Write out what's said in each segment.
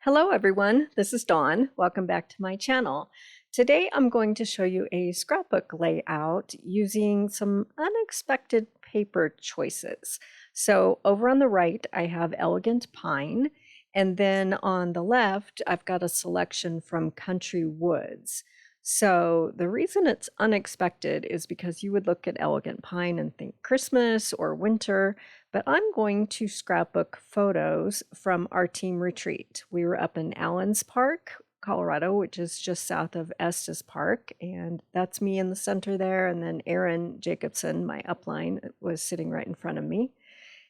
Hello everyone, this is Dawn. Welcome back to my channel. Today I'm going to show you a scrapbook layout using some unexpected paper choices. So over on the right I have Elegant Pine, and then on the left I've got a selection from Country Woods. So the reason it's unexpected is because you would look at Elegant Pine and think Christmas or winter, but I'm going to scrapbook photos from our team retreat. We were up in Allens Park, Colorado, which is just south of Estes Park, and that's me in the center there, and then Erin Jacobson, my upline, was sitting right in front of me.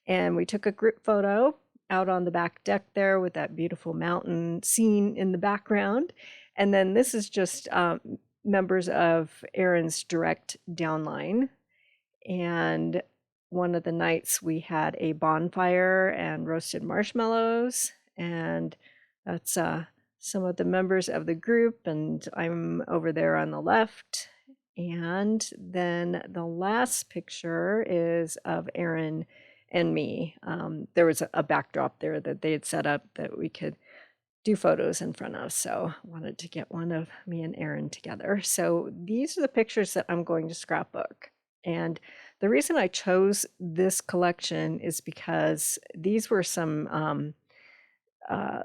And we took a group photo out on the back deck there with that beautiful mountain scene in the background. And then this is just members of Erin's direct downline. And one of the nights we had a bonfire and roasted marshmallows, and that's some of the members of the group, and I'm over there on the left. And then the last picture is of Erin and me. There was a backdrop there that they had set up that we could do photos in front of, so I wanted to get one of me and Erin together. So these are the pictures that I'm going to scrapbook. And the reason I chose this collection is because these were some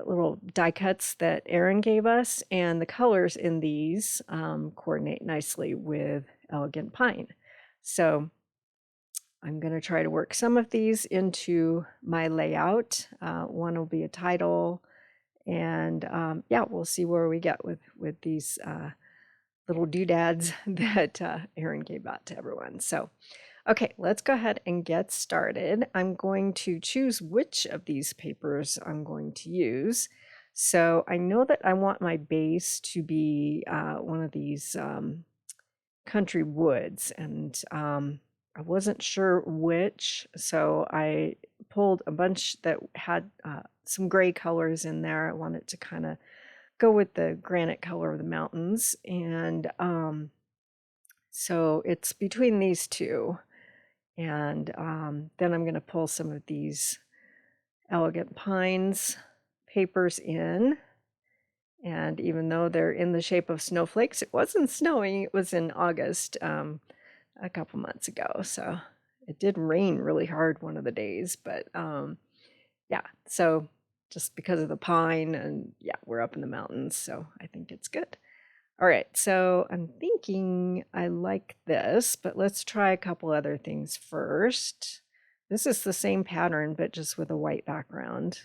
little die cuts that Erin gave us, and the colors in these coordinate nicely with Elegant Pine. So I'm going to try to work some of these into my layout. One will be a title, and yeah, we'll see where we get with these little doodads that Erin gave out to everyone. So, okay, let's go ahead and get started. I'm going to choose which of these papers I'm going to use. So I know that I want my base to be one of these Country Woods, and I wasn't sure which, so I pulled a bunch that had some gray colors in there. I wanted to kind of go with the granite color of the mountains, and so it's between these two. And then I'm going to pull some of these Elegant Pines papers in. And even though they're in the shape of snowflakes, it wasn't snowing, it was in August a couple months ago. So it did rain really hard one of the days, but yeah, so just because of the pine, and yeah, we're up in the mountains, so I think it's good. All right, so I'm thinking I like this, but let's try a couple other things first. This is the same pattern, but just with a white background.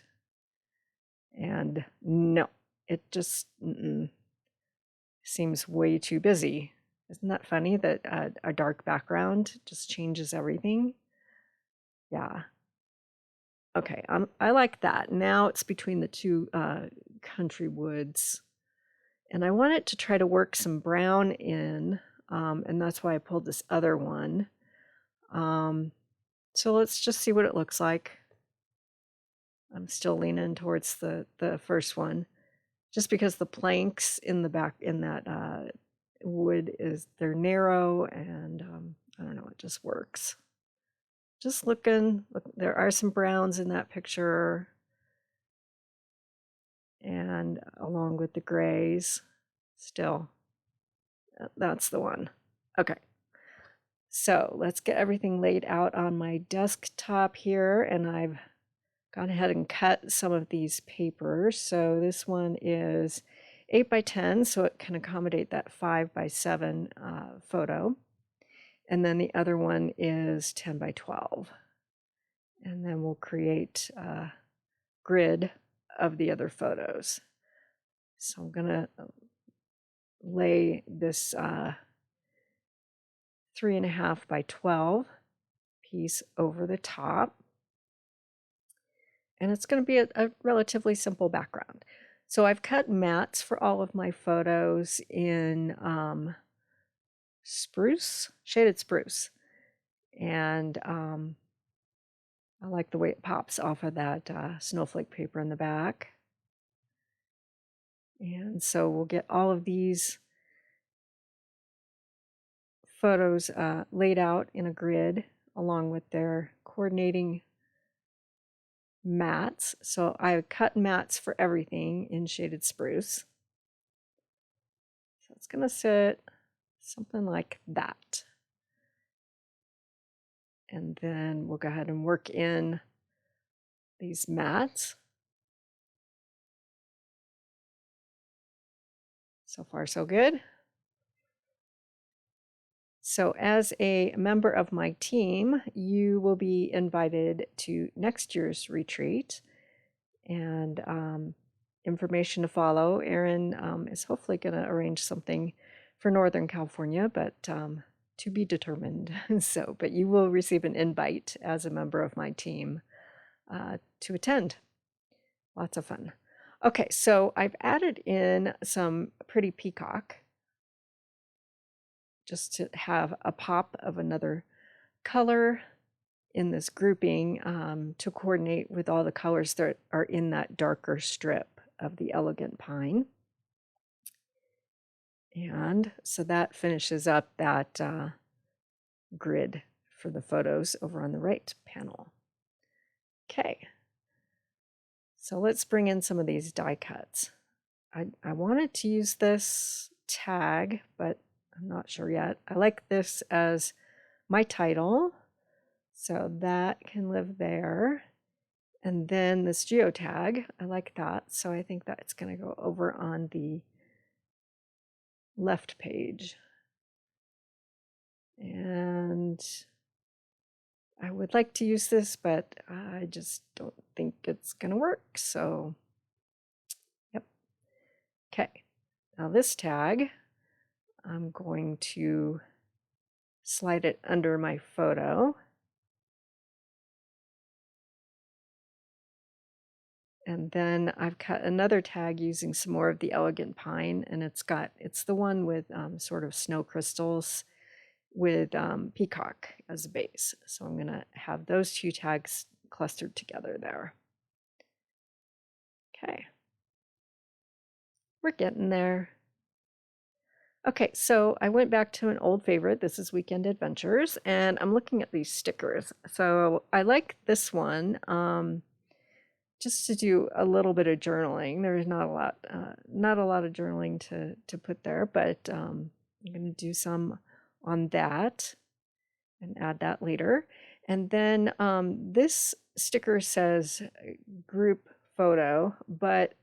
And no, it just seems way too busy. Isn't that funny that a dark background just changes everything? Yeah. Okay, I like that. Now it's between the two Country Woods. And I wanted to try to work some brown in, and that's why I pulled this other one. So let's just see what it looks like. I'm still leaning towards the first one, just because the planks in the back in that wood they're narrow, and I don't know, it just works. Just looking, look, there are some browns in that picture, and along with the grays. Still, that's the one. Okay, so let's get everything laid out on my desktop here, and I've gone ahead and cut some of these papers. So this one is 8 by 10, so it can accommodate that 5 by 7 photo. And then the other one is 10 by 12. And then we'll create a grid of the other photos. So I'm going to lay this 3.5 by 12 piece over the top. And it's going to be a relatively simple background. So I've cut mats for all of my photos in spruce, shaded spruce. And I like the way it pops off of that snowflake paper in the back. And so we'll get all of these photos laid out in a grid along with their coordinating mats. So I cut mats for everything in shaded spruce. So it's going to sit something like that. And then we'll go ahead and work in these mats. So far, so good. So as a member of my team, you will be invited to next year's retreat, and information to follow. Erin is hopefully going to arrange something for Northern California, but to be determined. So, but you will receive an invite as a member of my team to attend. Lots of fun. Okay, so I've added in some pretty peacock just to have a pop of another color in this grouping to coordinate with all the colors that are in that darker strip of the elegant pine. And so that finishes up that grid for the photos over on the right panel. Okay, so let's bring in some of these die cuts. I wanted to use this tag, but I'm not sure yet. I like this as my title, so that can live there. And then this geotag, I like that, so I think that's going to go over on the left page. And I would like to use this, but I just don't think it's going to work, so yep. Okay, now this tag, I'm going to slide it under my photo. And then I've cut another tag using some more of the elegant pine, and it's the one with sort of snow crystals with peacock as a base. So I'm going to have those two tags clustered together there. Okay, we're getting there. Okay, so I went back to an old favorite. This is Weekend Adventures, and I'm looking at these stickers. So I like this one just to do a little bit of journaling. There's not a lot of journaling to put there, but I'm going to do some on that and add that later. And then this sticker says group photo, but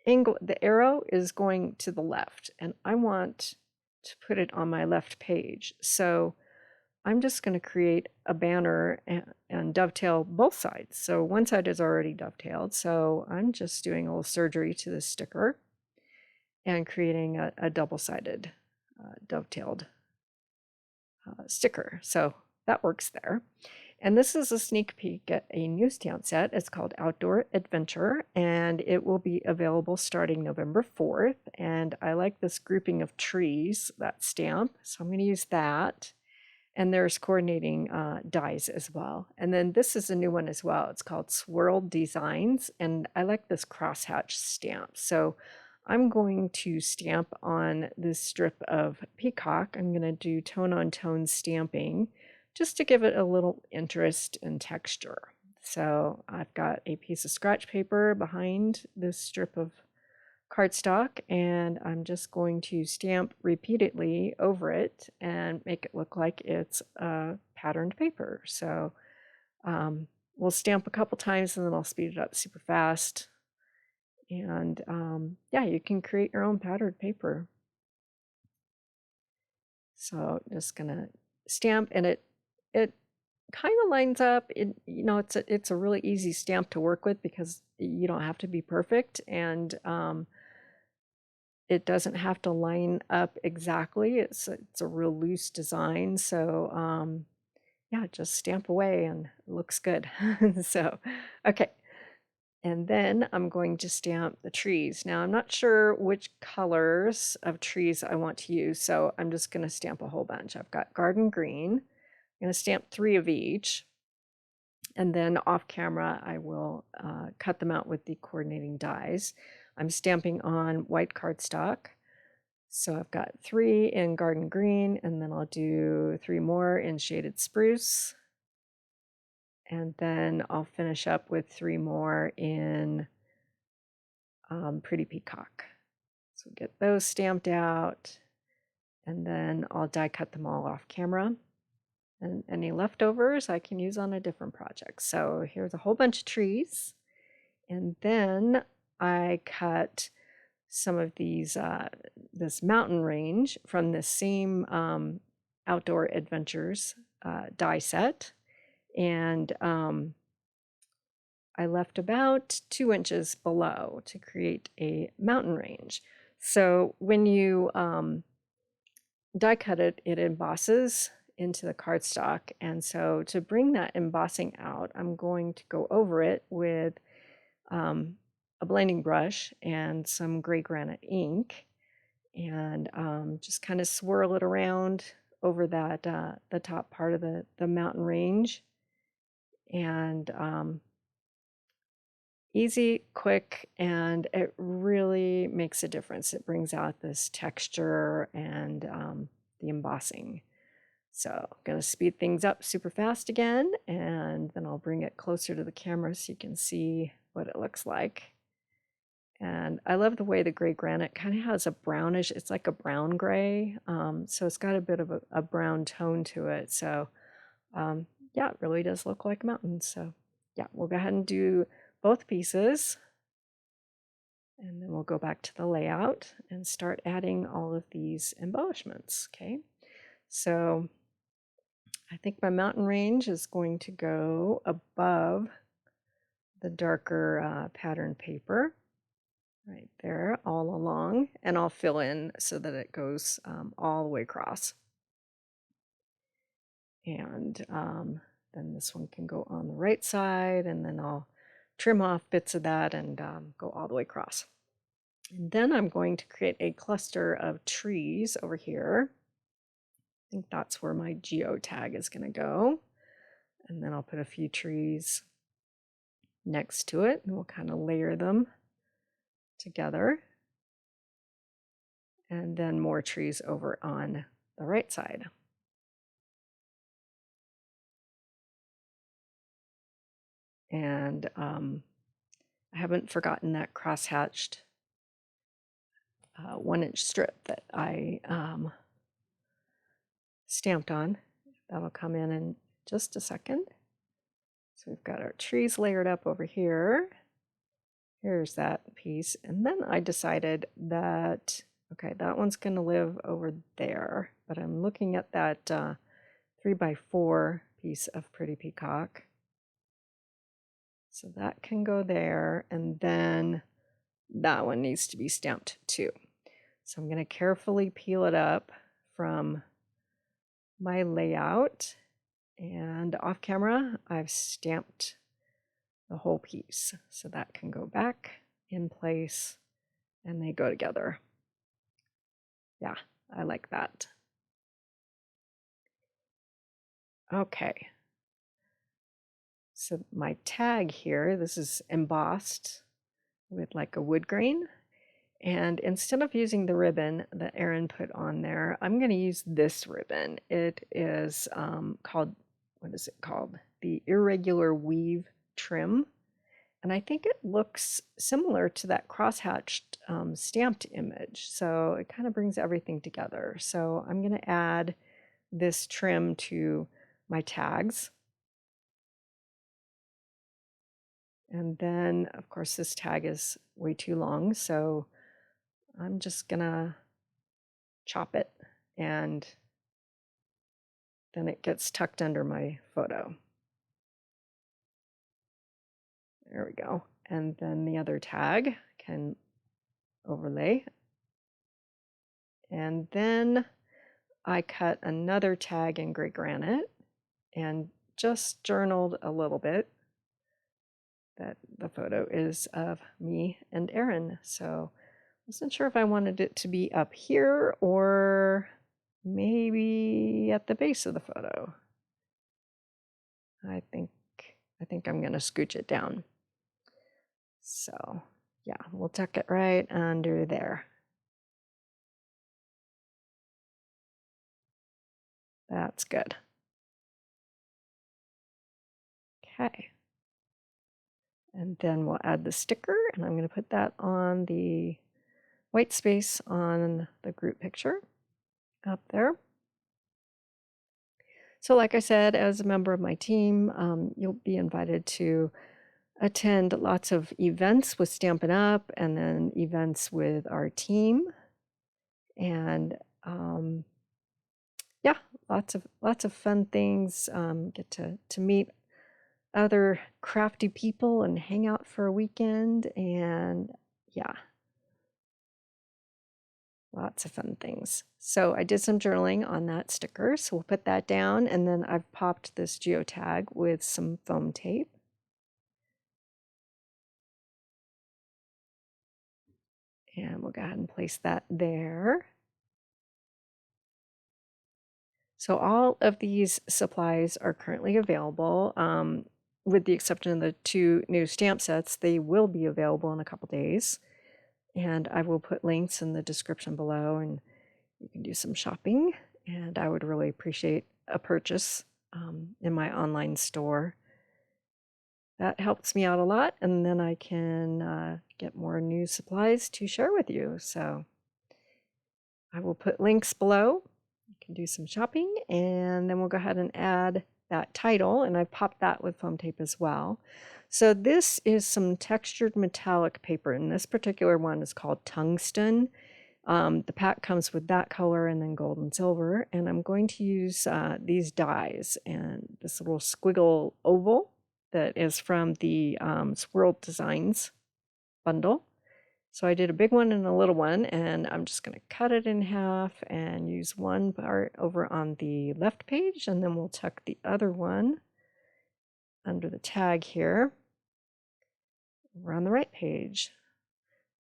the arrow is going to the left, and I want to put it on my left page. So I'm just going to create a banner and dovetail both sides. So one side is already dovetailed, so I'm just doing a little surgery to the sticker and creating a double-sided dovetailed sticker. So that works there. And this is a sneak peek at a new stamp set. It's called Outdoor Adventure, and it will be available starting November 4th. And I like this grouping of trees, that stamp, so I'm going to use that. And there's coordinating dies as well. And then this is a new one as well. It's called Swirled Designs, and I like this crosshatch stamp. So I'm going to stamp on this strip of peacock. I'm going to do tone-on-tone stamping just to give it a little interest and texture. So I've got a piece of scratch paper behind this strip of cardstock, and I'm just going to stamp repeatedly over it and make it look like it's a patterned paper. So we'll stamp a couple times and then I'll speed it up super fast. And yeah, you can create your own patterned paper. So just gonna stamp, and it kind of lines up. It's a really easy stamp to work with because you don't have to be perfect, and it doesn't have to line up exactly. It's a real loose design, so yeah, just stamp away and it looks good. So okay, and then I'm going to stamp the trees. Now I'm not sure which colors of trees I want to use, so I'm just going to stamp a whole bunch. I've got garden green. I'm going to stamp 3 of each, and then off camera I will cut them out with the coordinating dies. I'm stamping on white cardstock, so I've got 3 in garden green, and then I'll do 3 more in shaded spruce, And then I'll finish up with 3 more in Pretty Peacock. So get those stamped out, and then I'll die cut them all off camera. And any leftovers I can use on a different project. So here's a whole bunch of trees. And then I cut some of these, this mountain range from the same Outdoor Adventures die set. And I left about 2 inches below to create a mountain range. So when you die cut it, it embosses into the cardstock. And so to bring that embossing out, I'm going to go over it with a blending brush and some gray granite ink, and just kind of swirl it around over that the top part of the mountain range. And easy, quick, and it really makes a difference. It brings out this texture and the embossing. So I'm going to speed things up super fast again, and then I'll bring it closer to the camera so you can see what it looks like. And I love the way the gray granite kind of has a brownish, it's like a brown gray. So it's got a bit of a brown tone to it. So yeah, it really does look like mountains. So yeah, we'll go ahead and do both pieces. And then we'll go back to the layout and start adding all of these embellishments. Okay, so I think my mountain range is going to go above the darker pattern paper. Right there, all along, and I'll fill in so that it goes all the way across. And then this one can go on the right side, and then I'll trim off bits of that and go all the way across. And then I'm going to create a cluster of trees over here. I think that's where my geo tag is going to go. And then I'll put a few trees next to it, and we'll kind of layer them together. And then more trees over on the right side. And I haven't forgotten that cross-hatched 1-inch strip that I stamped on. That'll come in just a second. So we've got our trees layered up over here. Here's that piece. And then I decided that, okay, that one's going to live over there. But I'm looking at that 3x4 piece of Pretty Peacock. So that can go there, and then that one needs to be stamped too. So I'm going to carefully peel it up from my layout, and off camera I've stamped the whole piece. So that can go back in place and they go together. Yeah, I like that. Okay. So my tag here, this is embossed with like a wood grain. And instead of using the ribbon that Erin put on there, I'm going to use this ribbon. It is called, what is it called? The Irregular Weave Trim. And I think it looks similar to that cross-hatched stamped image. So it kind of brings everything together. So I'm going to add this trim to my tags. And then, of course, this tag is way too long, so I'm just gonna chop it, and then it gets tucked under my photo. There we go. And then the other tag can overlay. And then I cut another tag in gray granite and just journaled a little bit that the photo is of me and Erin. So I wasn't sure if I wanted it to be up here or maybe at the base of the photo. I think I'm going to scooch it down. So yeah, we'll tuck it right under there. That's good. Okay. And then we'll add the sticker, and I'm going to put that on the white space on the group picture up there. So like I said, as a member of my team, you'll be invited to attend lots of events with Stampin' Up and then events with our team. And yeah, lots of fun things. Get to meet other crafty people and hang out for a weekend, and yeah, lots of fun things. So I did some journaling on that sticker, so we'll put that down, and then I've popped this geotag with some foam tape. And we'll go ahead and place that there. So all of these supplies are currently available. With the exception of the 2 new stamp sets, they will be available in a couple days. And I will put links in the description below, and you can do some shopping. And I would really appreciate a purchase in my online store. That helps me out a lot, and then I can get more new supplies to share with you. So I will put links below. You can do some shopping, and then we'll go ahead and add that title, and I've popped that with foam tape as well. So this is some textured metallic paper, and this particular one is called tungsten. The pack comes with that color and then gold and silver, and I'm going to use these dies and this little squiggle oval that is from the Swirled Designs bundle. So I did a big one and a little one, and I'm just going to cut it in half and use one part over on the left page, and then we'll tuck the other one under the tag here over on the right page,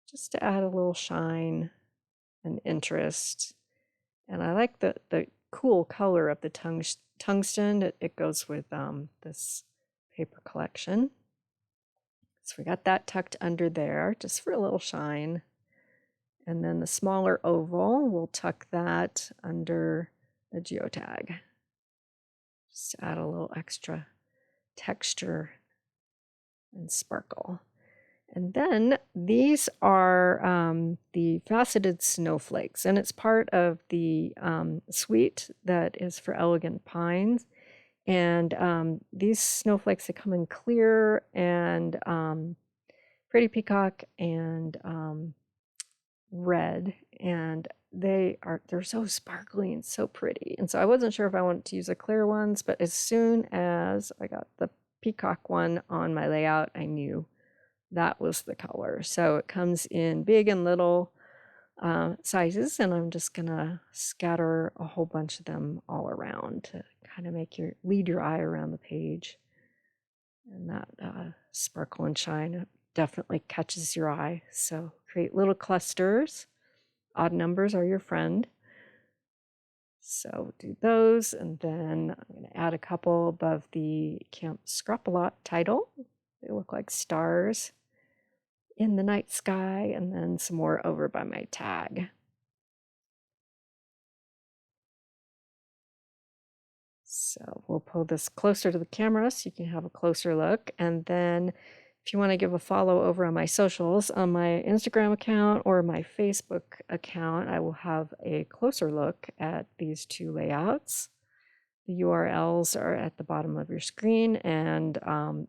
just to add a little shine and interest. And I like the cool color of the tungsten. It goes with this paper collection. So we got that tucked under there just for a little shine. And then the smaller oval, we'll tuck that under the geotag, just to add a little extra texture and sparkle. And then these are the faceted snowflakes, and it's part of the suite that is for Elegant Pines. And these snowflakes, they come in clear and pretty peacock and red, and they're so sparkly and so pretty. And so I wasn't sure if I wanted to use the clear ones, but as soon as I got the peacock one on my layout, I knew that was the color. So it comes in big and little sizes, and I'm just gonna scatter a whole bunch of them all around to kind of lead your eye around the page. And that sparkle and shine definitely catches your eye. So create little clusters. Odd numbers are your friend. So do those, and then I'm going to add a couple above the Camp Scrap-A-Lot title. They look like stars in the night sky, and then some more over by my tag. So we'll pull this closer to the camera so you can have a closer look. And then if you want to give a follow over on my socials, on my Instagram account or my Facebook account, I will have a closer look at these 2 layouts. The URLs are at the bottom of your screen, and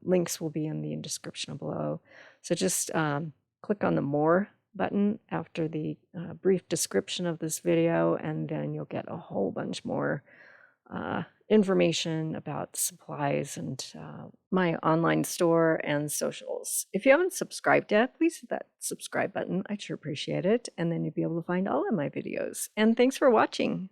links will be in the description below. So just click on the More button after the brief description of this video, and then you'll get a whole bunch more information about supplies and my online store and socials. If you haven't subscribed yet, please hit that subscribe button. I'd sure appreciate it. And then you'll be able to find all of my videos. And thanks for watching.